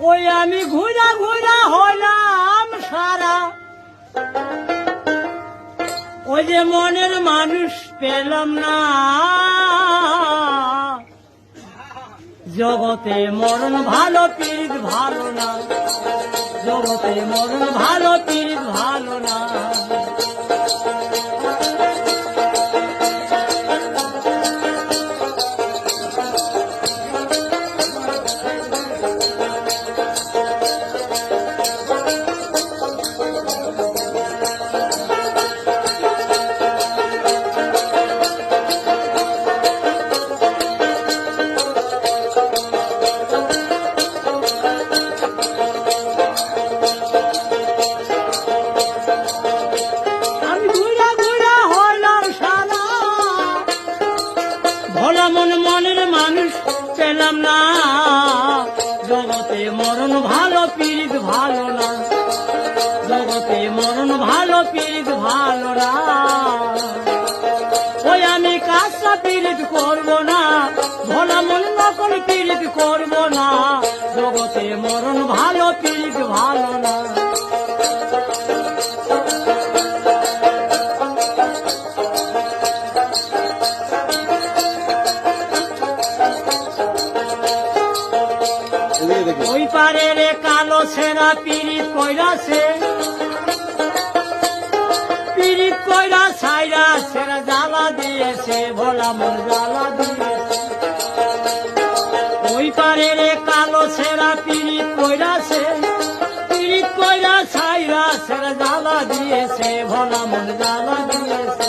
ওই আমি ঘুরা ঘুরা হলাম সারা, ওই যে মনের মানুষ পেলাম না। জগতে মরণ ভালো পীড়িত ভালো না, জগতে মরণ ভালো পীড়িত ভালো না। মনের মানুষ পেলাম না, জগতে মরণ ভালো পীড়িত ভালো না, জগতে মরণ ভালো পীড়িত ভালো না। ওই আমি কাজটা পীড়িত করব না, ভোলা মন নকল পীড়িত করব না, জগতে মরণ ভালো পীড়িত ভালো না। ওই পারে রে কালো ছেঁড়া পীড়িত কইরাছে, পীড়িত কইরা ছাইরা ছেঁড়া জ্বালা দিয়েছে, ভোলা মন জ্বালা দিয়েছে। ওই পারে রে কালো ছেঁড়া পীড়িত কইরাছে, পীড়িত কইরা ছাইরা ছেঁড়া জ্বালা দিয়েছে, ভোলা মন জ্বালা দিয়েছে।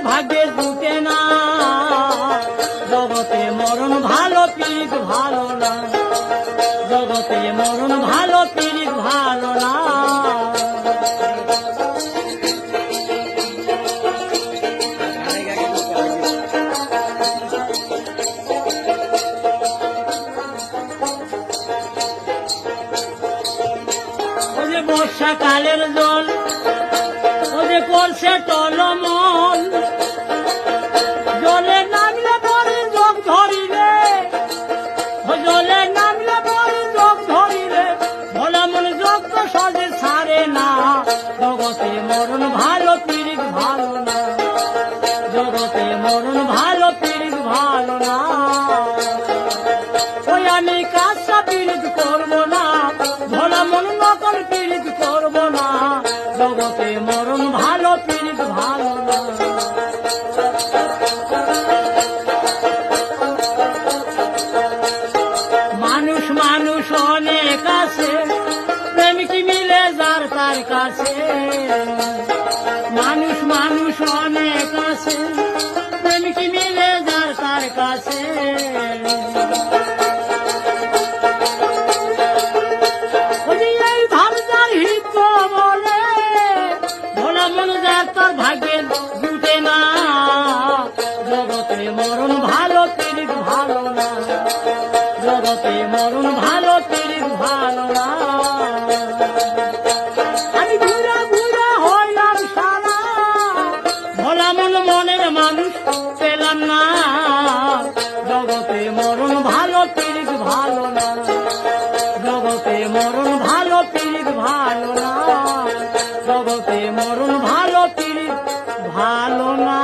ভাগ্যে জুটে না, জগতে মরণ ভালো পীড়িত ভালো না, জগতে মরণ ভালো পীড়িত ভালো না। ও যে বর্ষাকালের জল, ও যে করছে টলমল, জলে নামলে পরে যোগ ধরিলে, জলে নামলে পরে যোগ ধরিলে, ভোলা মন যোগ তো সহজে ছাড়ে না, জগতে মরণ ভালো পীড়িত ভালো না, জগতে মরণ ভালো পীড়িত ভালো না। ওই আমি কাজটা পীড়িত করব না, ভোলা মন নকল পীড়িত করব না, জগতে মরণ ভালো পীড়িত ভালো না। মানুষ মানুষ অনেক আছে, প্রেম কি মিলে যার তার কাছে, মানুষ মানুষ অনেক আছে, প্রেম কি মিলে যার তার কাছে। এই ভাবনার হিত বলে ভোলা মন যার তার ভাগ্যে জুটে না, জগতে মরণ ভালো পীড়িত ভালো না, জগতে মরণ ভালো পীড়িত ভালো না। আমি ঘুরা ঘুরা হইলাম সারা, ভোলা মন মনের মানুষ পেলাম না, জগতে মরণ ভালো পীড়িত ভালো না, জগতে মরণ ভালো পীড়িত ভালো না, জগতে মরণ ভালো পীড়িত ভালো না।